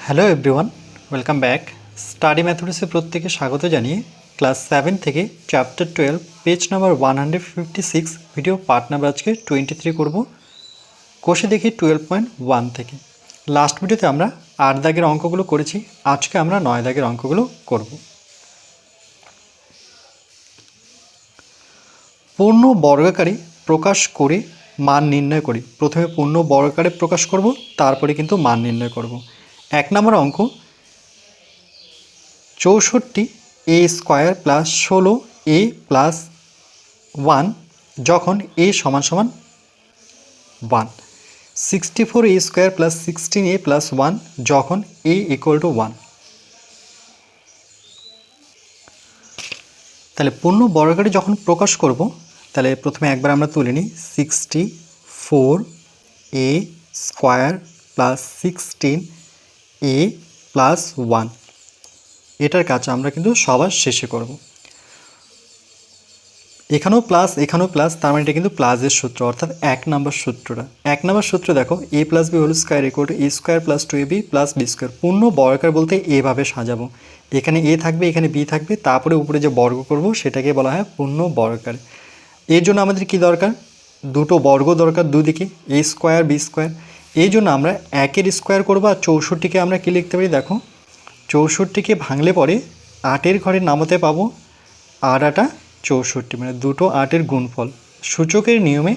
Hello everyone, welcome back. Study ম্যাথমেটিক্সে প্রত্যেকে স্বাগত জানিয়ে ক্লাস 7 থেকে chapter 12 page number 156 video part number আজকে 23 করব। কোষে দেখি 12.1 থেকে। লাস্ট ভিডিওতে আমরা 8 দাগের অঙ্কগুলো করেছি, আজকে আমরা 9 দাগের অঙ্কগুলো করব। পূর্ণ বর্গাকারে প্রকাশ করে মান নির্ণয় করি। প্রথমে পূর্ণ বর্গাকারে প্রকাশ করব, তারপরে কিন্তু মান নির্ণয় করব। 1 নম্বর অঙ্ক 64 a square plus 16 a plus 1 যখন a সমান সমান 1। 64 a square plus 16 a plus 1 যখন a ইকুয়াল টু 1। তাহলে পূর্ণ বর্গাকারে যখন প্রকাশ করব, তাহলে প্রথমে একবার আমরা তুলে নিই 64 a square plus 16 a plus 1। এটার কাজ আমরা কিন্তু সবার শেষে করব। এখানেও প্লাস, তার মানে এটা কিন্তু প্লাসের সূত্র, অর্থাৎ 1 নম্বর সূত্রটা। 1 নম্বর সূত্র দেখো, a plus b whole square equal to a square plus 2ab plus b square. পূর্ণ বর্গাকার বলতে এভাবে সাজাবো, এখানে a থাকবে, এখানে b থাকবে, তারপরে উপরে যে বর্গ করব সেটাকে বলা হয় পূর্ণ বর্গাকার। এর জন্য আমাদের কি দরকার? দুটো বর্গ দরকার দুদিকে, a স্কোয়ার বি স্কোয়ার। এই জন্য আমরা 1-এর স্কোয়ার করবো, আর 64কে আমরা কি লিখতে পারি দেখো, 64কে ভাঙলে পরে 8-এর ঘরে নামাতে পাবো 8-8 64, মানে দুটো 8-এর গুণফল। সূচকের নিয়মে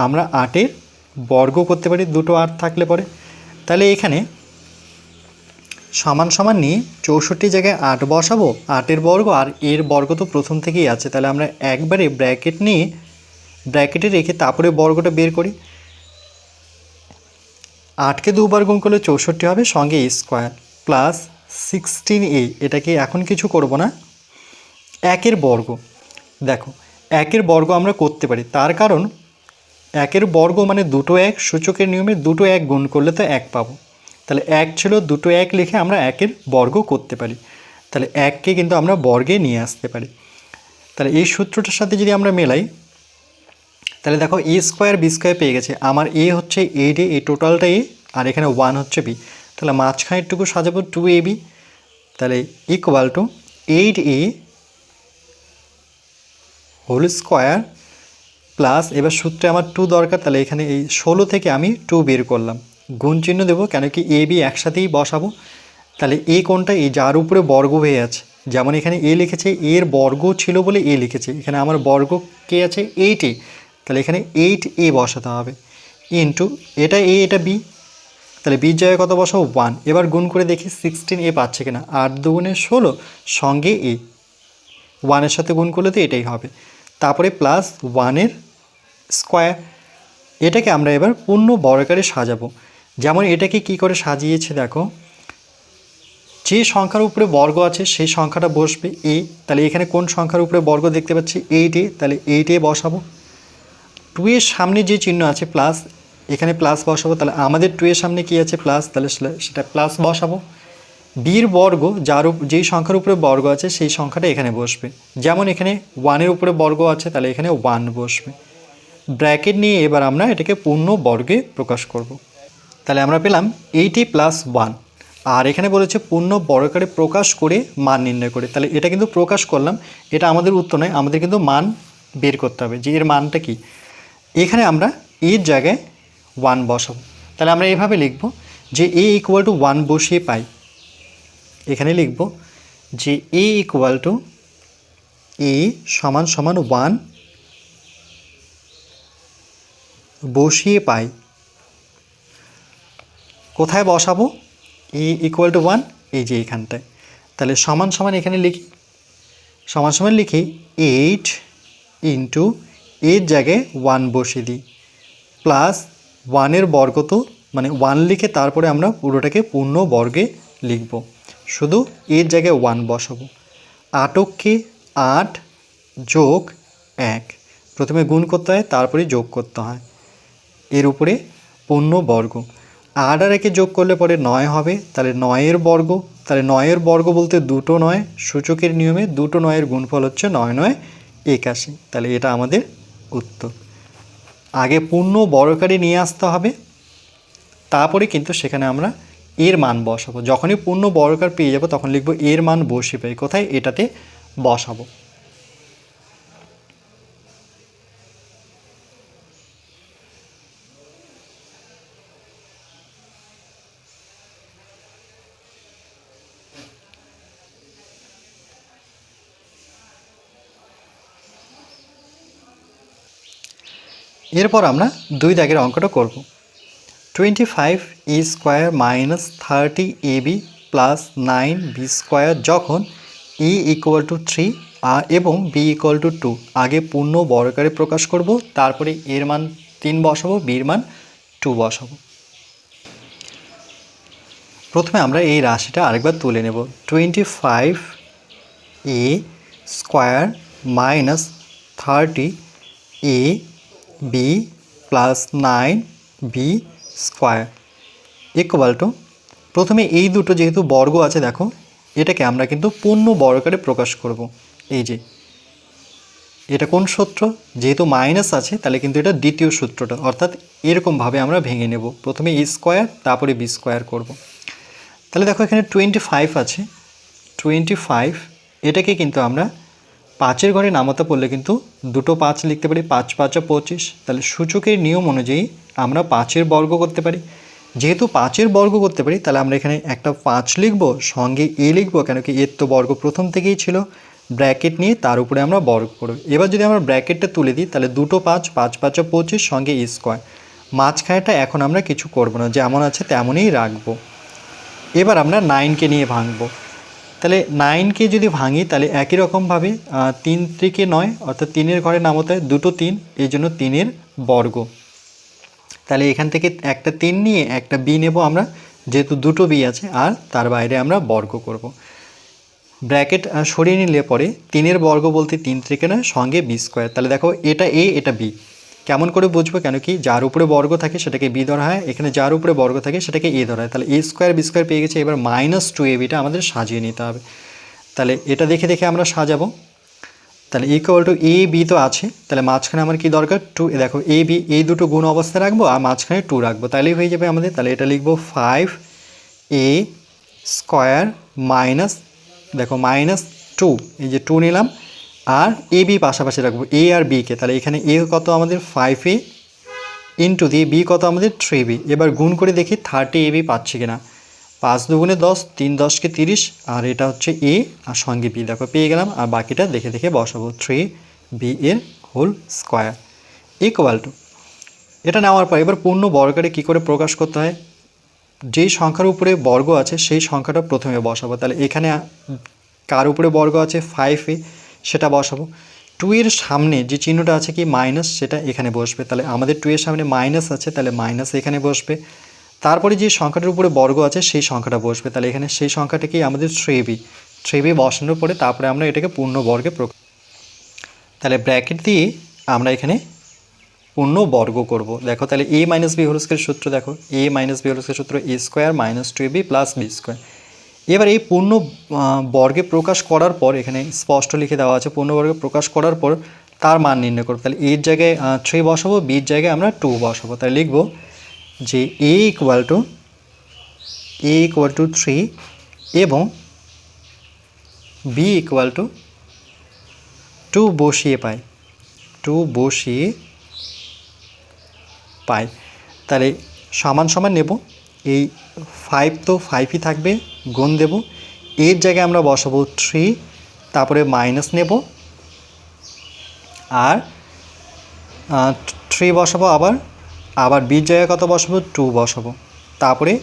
আমরা 8-এর বর্গ করতে পারি দুটো 8 থাকলে পরে। তাহলে এখানে সমান সমান নিয়ে 64 জায়গায় 8 বসাবো, 8-এর বর্গ, আর এর বর্গ তো প্রথম থেকেই আছে, তাহলে আমরা একবারে ব্র্যাকেট নিয়ে ব্র্যাকেটে রেখে তারপরে বর্গটা বের করি। 8কে দুবার গুণ করলে 64 হবে, সঙ্গে a স্কোয়ার প্লাস 16a, এটাকে এখন কিছু করব না, 1-এর বর্গ। দেখো 1-এর বর্গ আমরা করতে পারি, তার কারণ 1-এর বর্গ মানে দুটো 1, সূচকের নিয়মে দুটো 1 গুণ করলে তো 1 পাবো। তাহলে 1 ছিল, দুটো 1 লিখে আমরা 1-এর বর্গ করতে পারি। তাহলে 1কে কিন্তু আমরা বর্গে নিয়ে আসতে পারি। তাহলে এই সূত্রটার সাথে যদি আমরা মেলাই, তাহলে দেখো a স্কোয়ার বি স্কোয়ার পেয়ে গেছে। আমার a হচ্ছে 8a, এই টোটালটা a, আর এখানে 1 হচ্ছে b। তাহলে মাঝখানেরটুকু সাজাবো 2ab, তাহলে equal to 8a whole square plus, এবার সূত্রে আমার 2 দরকার, তাহলে এখানে এই 16 থেকে আমি 2 বের করলাম, গুণ চিহ্ন দেবো, কেন কি a b একসাথেই বসাবো। তাহলে a কোনটা? এই যার উপরে বর্গ হয়ে আছে, যেমন এখানে a লিখেছে, এর বর্গ ছিল বলে a লিখেছে, এখানে আমার বর্গ কে আছে? 8a, তাহলে এখানে 8a বসাতে হবে, ইন্টু এটা a এটা b, তাহলে b জায়গায় কত বসাবো? 1। এবার গুণ করে দেখি 16a পাচ্ছে কিনা। 8 দুগুণে 16 সঙ্গে a, 1-এর সাথে গুণ করলে তো এটাই হবে, তারপরে প্লাস 1-এর স্কোয়ার। এটাকে আমরা এবার পূর্ণ বর্গাকারে সাজাবো। যেমন এটাকে কি করে সাজিয়েছে দেখো, যে সংখ্যার উপরে বর্গ আছে সেই সংখ্যাটা বসবে a, তাহলে এখানে কোন সংখ্যার উপরে বর্গ দেখতে পাচ্ছি? 8a, তাহলে 8a বসাবো। 2 এর সামনে যে চিহ্ন আছে প্লাস, এখানে প্লাস বসাবো, তাহলে আমাদের 2 এর সামনে কি আছে? প্লাস, তাহলে সেটা প্লাস বসাবো। বির বর্গ যেই সংখ্যার উপরে বর্গ আছে সেই সংখ্যাটা এখানে বসবে, যেমন এখানে 1-এর উপরে বর্গ আছে, তাহলে এখানে 1 বসবে। ব্র্যাকেট নিয়ে এবার আমরা এটাকে পূর্ণ বর্গে প্রকাশ করব। তাহলে আমরা পেলাম 80 প্লাস 1, আর এখানে বলেছে পূর্ণ বর্গাকারে প্রকাশ করে মান নির্ণয় করে। তাহলে এটা কিন্তু প্রকাশ করলাম, এটা আমাদের উত্তর নয়, আমাদের কিন্তু মান বের করতে হবে যে এর মানটা কি। এখানে আমরা এর জায়গায় 1 বসাবো, তাহলে আমরা এভাবে লিখব যে a ইকুয়াল টু 1 বসিয়ে পাই। এখানে লিখব যে a ইকুয়াল টু a সমান সমান 1 বসিয়ে পাই। কোথায় বসাবো? a ইকুয়াল টু 1, এই যে এখানটায়। তাহলে সমান সমান এখানে লিখি, সমান সমান লিখি 8 ইন্টু এর জায়গায় 1 বসিয়ে দিই, প্লাস 1-এর বর্গ, তো মানে 1 লিখে তারপরে আমরা পুরোটাকে পূর্ণ বর্গে লিখব, শুধু এর জায়গায় 1 বসাবো। 8কে 8 যোগ 1, প্রথমে গুণ করতে হয় তারপরে যোগ করতে হয়, এর উপরে পূর্ণ বর্গ। 8 আর 1 যোগ করলে পরে 9 হবে, তাহলে 9-এর বর্গ, তাহলে 9-এর বর্গ বলতে দুটো 9, সূচকের নিয়মে দুটো 9-এর গুণফল হচ্ছে 9 9 81, তাহলে এটা আমাদের উত্তর। আগে পূর্ণ বর্গাকারে নিয়ে আসতে হবে, তারপরে কিন্তু সেখানে আমরা এর মান বসাবো। যখনই পূর্ণ বর্গাকার পেয়ে যাব তখন লিখব এর মান বসিয়ে পাই কোথায়, এটাতে বসাবো। এরপর আমরা 2 দাগের অঙ্কটা করব। 25a² minus 30ab plus 9b square যখন a = 3 এবং b = 2 আগে পূর্ণ বর্গাকারে প্রকাশ করব, তারপরে এর মান 3 বসাবো, বির মান 2 বসাবো। প্রথমে আমরা এই রাশিটা আরেকবার তুলে নেব। 25a² minus 30ab plus 9b square equal two, প্রথমে এই দুটো যেহেতু বর্গ আছে দেখো, এটাকে আমরা কিন্তু পূর্ণ বর্গাকারে প্রকাশ করব। এই যে এটা কোন সূত্র, যেহেতু মাইনাস আছে তাহলে কিন্তু এটা দ্বিতীয় সূত্রটা, অর্থাৎ এরকমভাবে আমরা ভেঙে নেব। প্রথমে a স্কোয়ার তারপরে b স্কোয়ার করব। তাহলে দেখো এখানে 25 আছে, 25 এটাকে কিন্তু আমরা 5-এর ঘরে নামাতে পড়লে কিন্তু দুটো 5 লিখতে পারি, 5 5 25। তাহলে সূচকের নিয়ম অনুযায়ী আমরা 5-এর বর্গ করতে পারি। যেহেতু 5-এর বর্গ করতে পারি তাহলে আমরা এখানে একটা 5 লিখব, সঙ্গে এ লিখব, কেন কি এর তো বর্গ প্রথম থেকেই ছিল, ব্র্যাকেট নিয়ে তার উপরে আমরা বর্গ করব। এবার যদি আমরা ব্র্যাকেটটা তুলে দিই তাহলে দুটো 5, 5 5 25 সঙ্গে এ স্কোয়ার। মাঝখানেটা এখন আমরা কিছু করব না, যেমন আছে তেমনই রাখবো। এবার আমরা 9কে নিয়ে ভাঙবো। তাহলে 9কে যদি ভাঙি তাহলে একই রকমভাবে 3 3 9, অর্থাৎ 3-এর ঘরে নামাতে হয় দুটো 3, এই জন্য 3-এর বর্গ। তাহলে এখান থেকে একটা 3 নিয়ে একটা বি নেব আমরা, যেহেতু দুটো বি আছে, আর তার বাইরে আমরা বর্গ করব। ব্র্যাকেট সরিয়ে নিলে পরে 3-এর বর্গ বলতে 3 3 9 সঙ্গে বি স্কোয়ার। তাহলে দেখো এটা এ এটা বি, কেমন করে বুঝবো, কেন কি যার উপরে বর্গ থাকে সেটাকে বি ধরা হয়, এখানে যার উপরে বর্গ থাকে সেটাকে এ ধরা হয়। তাহলে a স্কোয়ার বি স্কোয়ার পেয়ে গেছে। এবার -2ab আমাদের সাজিয়ে নিতে হবে। তাহলে এটা দেখে দেখে আমরা সাজাবো। তাহলে ইকুয়াল টু এ বি তো আছে, তাহলে মাঝখানে আমার কি দরকার, 2। দেখো এ বি এই দুটো গুণ অবস্থায় রাখবো আর মাঝখানে 2 রাখবো, তাহলেই হয়ে যাবে আমাদের। তাহলে এটা লিখবো 5a² মাইনাস, দেখো -2, এই যে 2 নিলাম, আর এ বি পাশাপাশি রাখবো, এ আর বিকে। তাহলে এখানে এ কত আমাদের 5a ইন্টু দিয়ে বি কত আমাদের 3b। এবার গুণ করে দেখি 30ab পাচ্ছি কিনা। 5 দুগুণে 10, 3 10 কে 30, আর এটা হচ্ছে এ আর সঙ্গে বি, দেখো পেয়ে গেলাম। আর বাকিটা দেখে দেখে বসাবো, 3b এর হোল স্কোয়ার ইকুয়াল টু। এটা নেওয়ার পর এবার পূর্ণ বর্গাকারে কী করে প্রকাশ করতে হয়, যেই সংখ্যার উপরে বর্গ আছে সেই সংখ্যাটা প্রথমে বসাবো। তাহলে এখানে কার উপরে বর্গ আছে, 5a, সেটা বসাবো। 2 এর সামনে যে চিহ্নটা আছে কি মাইনাস, সেটা এখানে বসবে। তাহলে আমাদের 2 এর সামনে মাইনাস আছে, তাহলে মাইনাস এখানে বসবে। তারপরে যে সংখ্যাটার উপরে বর্গ আছে সেই সংখ্যাটা বসবে, তাহলে এখানে সেই সংখ্যাটাকেই আমাদের 3b বসানোর পরে তারপরে আমরা এটাকে পূর্ণ বর্গে প্রকাশ, তাহলে ব্র্যাকেট দিয়ে আমরা এখানে পূর্ণ বর্গ করব। দেখো তাহলে a - b হোল স্কয়ার সূত্র, দেখো a - b হোল স্কয়ার সূত্র a square minus 2ab plus b square. এবার এই পূর্ণ বর্গে প্রকাশ করার পর এখানে স্পষ্ট লিখে দেওয়া আছে, পূর্ণ বর্গে প্রকাশ করার পর তার মান নির্ণয় করব। তাহলে এর জায়গায় 3 বসাবো, বির জায়গায় আমরা 2 বসাবো। তাহলে লিখব যে a ইকুয়াল টু 3 এবং b ইকুয়াল টু 2 বসিয়ে পাই, 2 বসিয়ে পাই। তাহলে সমান সমান নেব, এই 5 তো 5ই থাকবে, গুণ দেব, এর জায়গায় আমরা বসাবো 3, তারপরে মাইনাস নেব, আর 3 বসাবো, আবার বির জায়গায় কত বসাবো, 2 বসাবো। তারপরে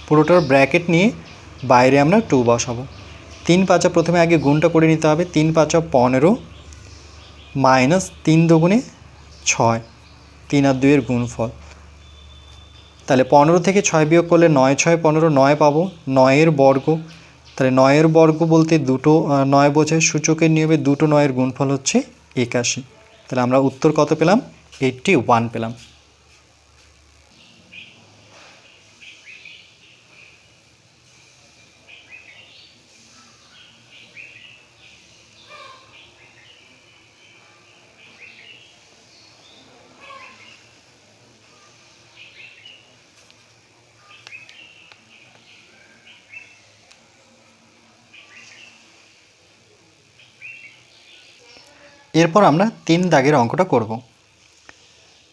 পুরোটার ব্র্যাকেট নিয়ে বাইরে আমরা 2 বসাবো। 3 5 প্রথমে আগে গুণটা করে নিতে হবে, 3 5 15 মাইনাস 3 দুগুণে 6, 3 আর 2 এর গুণফল। তাহলে 15 থেকে 6 বিয়োগ করলে 9 6 15, 9 পাবো, 9 এর বর্গ। তাহলে 9 এর বর্গ বলতে দুটো 9 বোঝায়, সূচকের নিয়মে দুটো 9 এর গুণফল হচ্ছে 81। তাহলে আমরা উত্তর কত পেলাম, 81 পেলাম। এরপর আমরা 3 দাগের অঙ্কটা করব।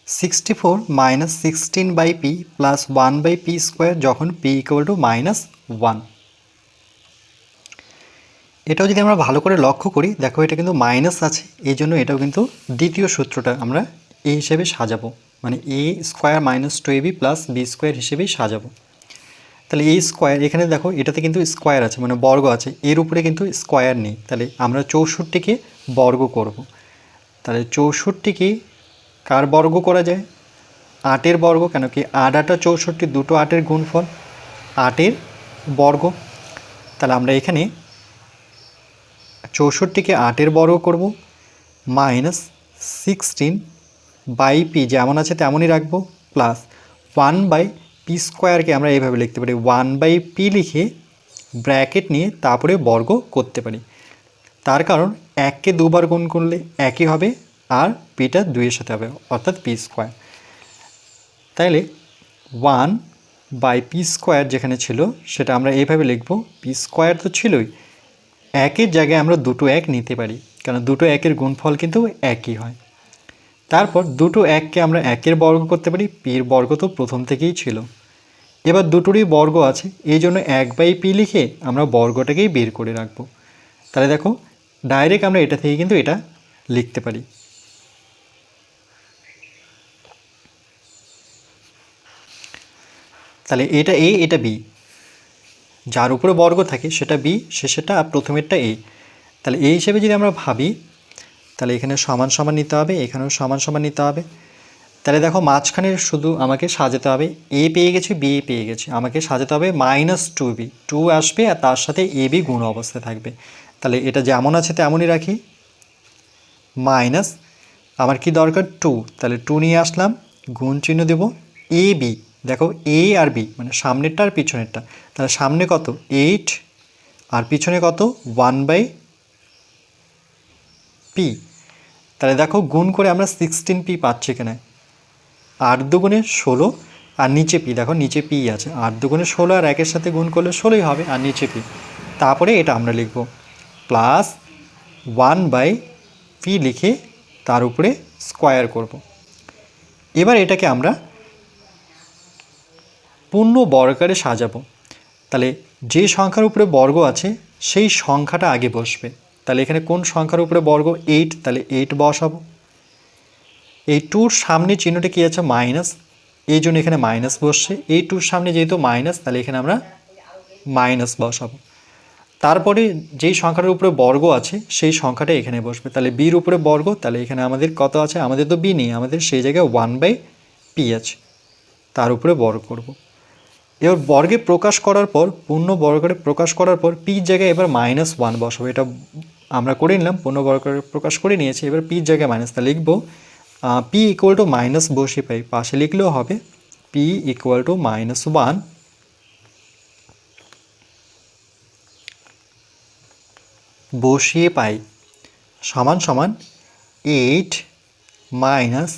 64 minus 16 by p plus 1 by p square যখন পি ইকুয়াল টু -1। এটাও যদি আমরা ভালো করে লক্ষ্য করি, দেখো এটা কিন্তু মাইনাস আছে, এই জন্য এটাও কিন্তু দ্বিতীয় সূত্রটা আমরা এই হিসেবে সাজাবো, মানে a square minus 2ab plus b square হিসেবেই সাজাবো। তাহলে এই স্কোয়ার এখানে দেখো এটাতে কিন্তু স্কোয়ার আছে, মানে বর্গ আছে, এর উপরে কিন্তু স্কোয়ার নেই, তাহলে আমরা 64কে বর্গ করব। তাহলে 64কে কার বর্গ করা যায়? 8-এর বর্গ, কেন কি 8 8 64, দুটো 8-এর গুণফল, 8-এর বর্গ। তাহলে আমরা এখানে 64কে 8-এর বর্গ করব, মাইনাস 16 বাই পি যেমন আছে তেমনই রাখবো, প্লাস 1 বাই পি স্কোয়ারকে আমরা এইভাবে লিখতে পারি, 1 বাই পি লিখে ব্র্যাকেট নিয়ে তারপরে বর্গ করতে পারি। তার কারণ 1কে দুবার গুণ করলে একই হবে, আর পিটা 2-এর সাথে হবে, অর্থাৎ পি স্কোয়ার। তাইলে 1 বাই পি স্কোয়ার যেখানে ছিল সেটা আমরা এইভাবে লিখব, পি স্কোয়ার তো ছিলই, 1-এর জায়গায় আমরা দুটো 1 নিতে পারি, কারণ দুটো 1-এর গুণফল কিন্তু একই হয়। তারপর দুটো 1কে আমরা 1-এর বর্গ করতে পারি, পির বর্গ তো প্রথম থেকেই ছিল। এবার দুটোরই বর্গ আছে, এই জন্য 1 বাই পি লিখে আমরা বর্গটাকেই বের করে রাখবো। তাহলে দেখো ডাইরেক্ট আমরা এটা থেকে কিন্তু এটা লিখতে পারি। তাহলে এটা এ, এটা বি, যার উপরে বর্গ থাকে সেটা বি, শেষেরটা আর প্রথমেরটা এ। তাহলে এই হিসেবে যদি আমরা ভাবি, তাহলে এখানে সমান সমান নিতে হবে, এখানেও সমান সমান নিতে হবে। তাহলে দেখো মাঝখানে শুধু আমাকে সাজাতে হবে, এ পেয়ে গেছি, বি পেয়ে গেছি, আমাকে সাজাতে হবে -2b, 2 আসবে আর তার সাথে এ বি গুণ অবস্থায় থাকবে। তাহলে এটা যেমন আছে তেমনই রাখি, মাইনাস আমার কি দরকার 2, তাহলে 2 নিয়ে আসলাম, গুণ চিহ্ন দেব, এ বি, দেখো এ আর বি মানে সামনেরটা আর পিছনেরটা, তাহলে সামনে কত 8 আর পিছনে কত 1 বাই পি। তাহলে দেখো গুণ করে আমরা 16p পাচ্ছি এখানে, 8 দুগুণে 16 আর নিচে পি, দেখো নিচে পি আছে, 8 দুগুণে 16 আর 1-এর সাথে গুণ করলে 16ই হবে, আর নিচে পি। তারপরে এটা আমরা লিখব প্লাস 1 বাই পি লিখে তার উপরে স্কোয়ার করব। এবার এটাকে আমরা পূর্ণ বর্গাকারে সাজাবো। তাহলে যে সংখ্যার উপরে বর্গ আছে সেই সংখ্যাটা আগে বসবে। তাহলে এখানে কোন সংখ্যার উপরে বর্গ? 8, তাহলে 8 বসাবো। এই 2-র সামনে চিহ্নটা কি আছে? মাইনাস, এই জন্য এখানে মাইনাস বসছে। এই 2-র সামনে যেহেতু মাইনাস, তাহলে এখানে আমরা মাইনাস বসাবো। তারপরে যেই সংখ্যাটার উপরে বর্গ আছে সেই সংখ্যাটা এখানে বসবে। তাহলে বির উপরে বর্গ, তাহলে এখানে আমাদের কত আছে? আমাদের তো বি নেই, আমাদের সেই জায়গায় 1 বাই পি আছে, তার উপরে বর্গ করব। এবার বর্গে প্রকাশ করার পর, পূর্ণ বর্গরে প্রকাশ করার পর পির জায়গায় এবার -1 বসাবো। এটা আমরা করে নিলাম, পূর্ণ বর্গরে প্রকাশ করে নিয়েছি। এবার পির জায়গায় মাইনাস, তা লিখবো পি ইকুয়াল টু মাইনাস বসিয়ে পাই, পাশে লিখলেও হবে পি ইকুয়াল টু -1 বসিয়ে পাই সমান সমান 8 মাইনাস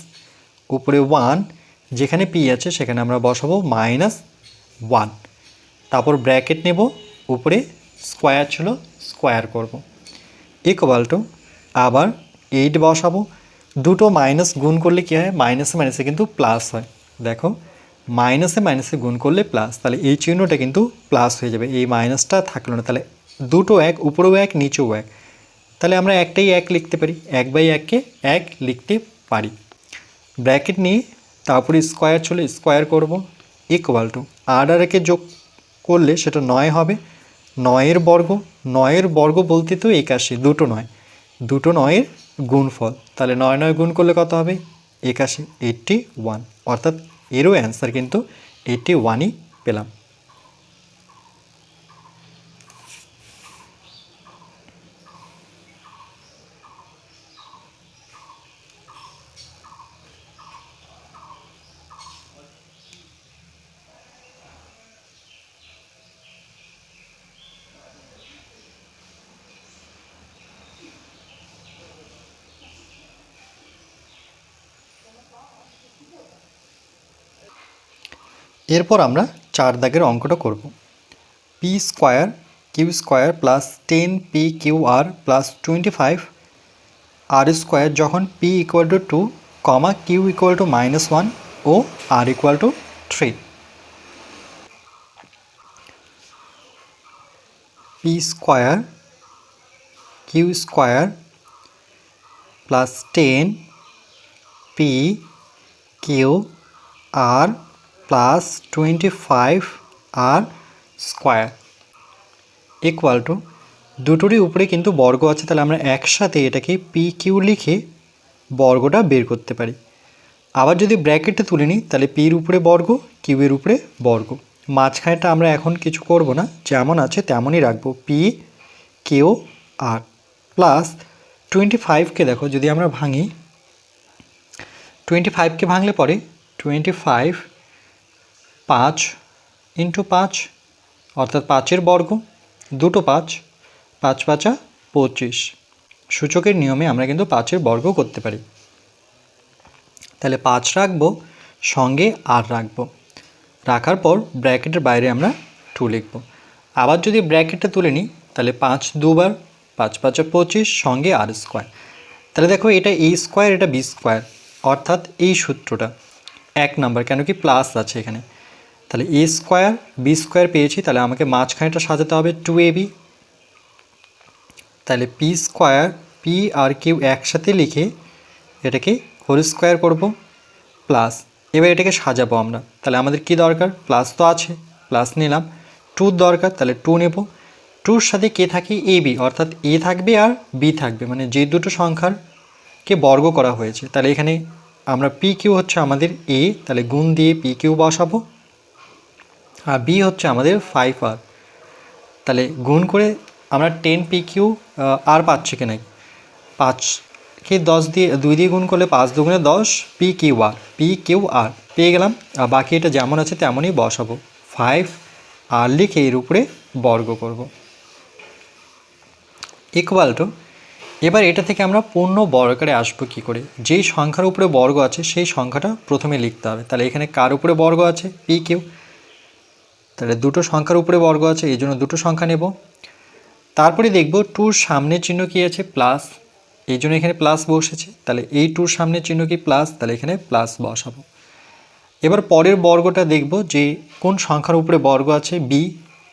উপরে 1, যেখানে পি আছে সেখানে আমরা বসাবো -1, তারপর ব্র্যাকেট নেব, উপরে স্কোয়ার ছিল স্কোয়ার করব, ইকুয়াল টু আবার 8 বসাবো। দুটো মাইনাস গুণ করলে কী হয়? মাইনাসে মাইনাসে কিন্তু প্লাস হয়। দেখো মাইনাসে মাইনাসে গুণ করলে প্লাস, তাহলে এই চিহ্নটা কিন্তু প্লাস হয়ে যাবে, এই মাইনাসটা থাকলো না। তাহলে দুটো 1, উপরেও 1 নিচেও 1, তাহলে আমরা একটাই 1 লিখতে পারি, 1 বাই 1কে 1 লিখতে পারি। ব্র্যাকেট নিয়ে তারপরে স্কোয়ার ছিল স্কোয়ার করব, ইকুয়াল টু আর একে যোগ করলে সেটা 9 হবে, 9-এর বর্গ, 9-এর বর্গ বলতে তো 81, দুটো 9, দুটো 9-এর গুণফল, তাহলে 9 9 গুণ করলে কত হবে? 81, 81, অর্থাৎ এরও অ্যান্সার কিন্তু 81ই পেলাম। এরপর আমরা 4 দাগের অঙ্কটা করব। P square q square plus 10 p q r plus 25 r square যখন p equal to 2, comma q equal to -1 ও r equal to 3। P square q square plus 10 p q r plus 25 r square equal to, দুটোরই উপরে কিন্তু বর্গ আছে, তাহলে আমরা একসাথে এটাকে পি কিউ লিখে বর্গটা বের করতে পারি। আবার যদি ব্র্যাকেটে তুলে নিই তাহলে পির উপরে বর্গ, কিউয়ের উপরে বর্গ, মাঝখানেটা আমরা এখন কিছু করব না, যেমন আছে তেমনই রাখবো, পি কিউ আর প্লাস 25কে দেখো যদি আমরা ভাঙি, 25কে ভাঙলে পরে 25 5 ইন্টু 5 অর্থাৎ 5-এর বর্গ, দুটো 5, 5 5 25, সূচকের নিয়মে আমরা কিন্তু 5-এর বর্গ করতে পারি। তাহলে 5 রাখবো, সঙ্গে আর রাখবো, রাখার পর ব্র্যাকেটের বাইরে আমরা 2 লিখব। আবার যদি ব্র্যাকেটটা তুলে নিই তাহলে 5 দুবার, 5 5 25, সঙ্গে আর স্কোয়ার। তাহলে দেখো এটা এ স্কোয়ার, এটা বি স্কোয়ার, অর্থাৎ এই সূত্রটা 1 নাম্বার, কেন কি প্লাস আছে এখানে। তাহলে এ স্কোয়ার বি স্কোয়ার পেয়েছি, তাহলে আমাকে মাঝখানেটা সাজাতে হবে 2ab। তাহলে P square P R Q একসাথে লিখে এটাকে হোল স্কোয়ার করব, প্লাস এবার এটাকে সাজাবো আমরা, তাহলে আমাদের কি দরকার, প্লাস তো আছে, প্লাস নিলাম, 2 দরকার, তাহলে 2 নেব। 2-র সাথে কে থাকে, এ বি, অর্থাৎ এ থাকবে আর বি থাকবে, মানে যে দুটো সংখ্যারকে বর্গ করা হয়েছে। তাহলে এখানে আমরা পি কিউ হচ্ছে আমাদের এ, তাহলে গুণ দিয়ে পি কিউ বসাবো, আর বি হচ্ছে আমাদের 5r, তাহলে গুণ করে আমরা 10 পি কিউ আর পাচ্ছি কি নাই, 5কে 10 দিয়ে 2 দিয়ে গুণ করলে 5 2 10 পি কিউ আর পেয়ে গেলাম। আর বাকি এটা যেমন আছে তেমনই বসাবো, 5 আর লিখে এর উপরে বর্গ করব ইকুয়াল টু। এবার এটা থেকে আমরা পূর্ণ বর্গাকারে আসবো কী করে, যেই সংখ্যার উপরে বর্গ আছে সেই সংখ্যাটা প্রথমে লিখতে হবে। তাহলে এখানে কার উপরে বর্গ আছে, পি কিউ, তাহলে দুটো সংখ্যার উপরে বর্গ আছে, এই জন্য দুটো সংখ্যা নেব। তারপরে দেখব 2-র সামনের চিহ্ন কী আছে, প্লাস, এই জন্য এখানে প্লাস বসেছে, তাহলে এই 2-র সামনের চিহ্ন কি প্লাস, তাহলে এখানে প্লাস বসাবো। এবার পরের বর্গটা দেখব যে কোন সংখ্যার উপরে বর্গ আছে, বি,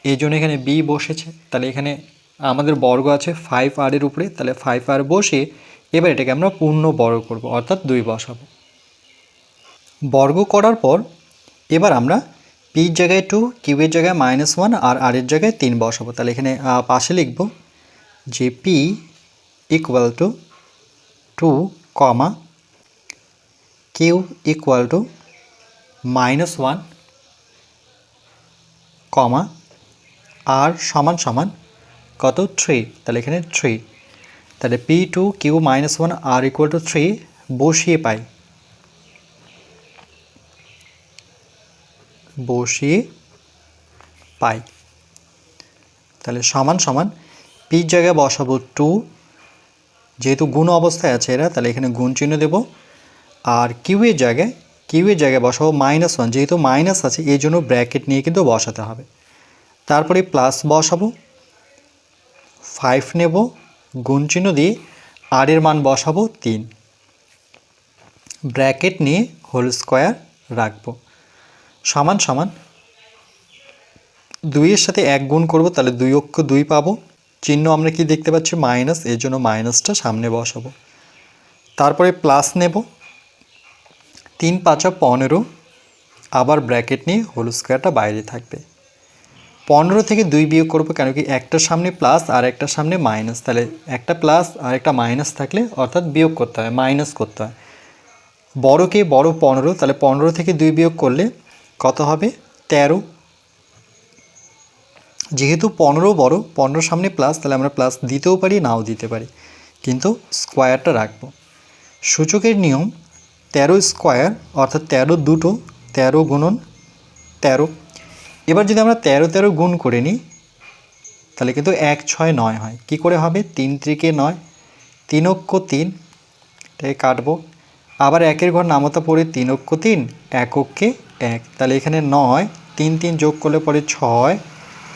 এই জন্য এখানে বি বসেছে, তাহলে এখানে আমাদের বর্গ আছে 5r-এর উপরে, তাহলে 5r বসে এবার এটাকে আমরা পূর্ণ বর্গ করব, অর্থাৎ 2 বসাবো। বর্গ করার পর এবার আমরা পির জায়গায় 2, কিউয়ের জায়গায় -1 আর আর-এর জায়গায় 3 বসাবো। তাহলে এখানে পাশে লিখব যে p equal to 2, comma q equal to -1, comma আর সমান সমান কত, 3, তাহলে এখানে 3, তাহলে P2 Q -1 R equal to 3 বসিয়ে পাই, তাহলে সমান সমান পির জায়গায় বসাবো 2, যেহেতু গুণ অবস্থায় আছে এরা, তাহলে এখানে গুণ চিহ্ন দেব, আর কিউয়ের জায়গায় বসাবো -1, যেহেতু মাইনাস আছে এই জন্য ব্র্যাকেট নিয়ে কিন্তু বসাতে হবে। তারপরে প্লাস বসাবো, 5 নেব, গুণ চিহ্ন দিয়ে আর এর মান বসাবো 3, ব্র্যাকেট নিয়ে হোল স্কোয়ার রাখবো, সমান সমান 2-এর সাথে 1 গুণ করব, তাহলে 2 অক্ষ 2 পাবো, চিহ্ন আমরা কি দেখতে পাচ্ছি মাইনাস, এর জন্য মাইনাসটা সামনে বসাবো। তারপরে প্লাস নেব, 3 5 15, আবার ব্র্যাকেট নিয়ে হোল স্কোয়ারটা বাইরে থাকবে। 15 থেকে 2 বিয়োগ করবো, কেন কি একটার সামনে প্লাস আর একটার সামনে মাইনাস, তাহলে একটা প্লাস আর একটা মাইনাস থাকলে অর্থাৎ বিয়োগ করতে হয়, মাইনাস করতে হয়। বড়কে বড় 15, তাহলে 15 থেকে 2 বিয়োগ করলে কত হবে, 13, যেহেতু 15 বড়, 15 সামনে প্লাস, তাহলে আমরা প্লাস দিতেও পারি নাও দিতে পারি, কিন্তু স্কোয়ারটা রাখবো। সূচকের নিয়ম 13 স্কোয়ার অর্থাৎ 13 দুটো, 13 গুণন 13। এবার যদি আমরা 13 13 গুণ করে নিই তাহলে কিন্তু 1 6 9 হয়। কি করে হবে, 3 3 9, 3 অক্ষ 3, এটাকে কাটবো, আবার 1-এর ঘর নামতা পড়ে 3 অক্ষ 3, 1 অক্ষে 1, তাহলে এখানে 9, 3 3 যোগ করলে পরে 6,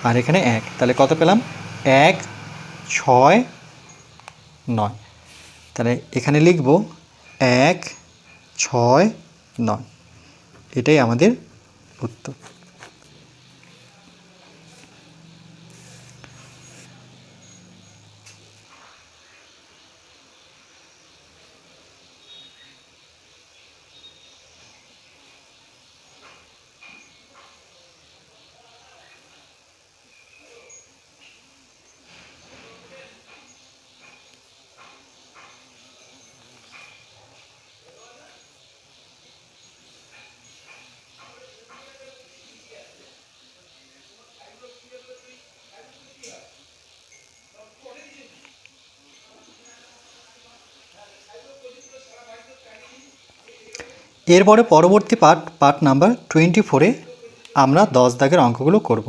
আর এখানে 1, তাহলে কত পেলাম, 1 6 9। তাহলে এখানে লিখব 1 6 9, এটাই আমাদের উত্তর। এরপরে পরবর্তী পার্ট নাম্বার 24-এ আমরা 10 দাগের অঙ্কগুলো করব।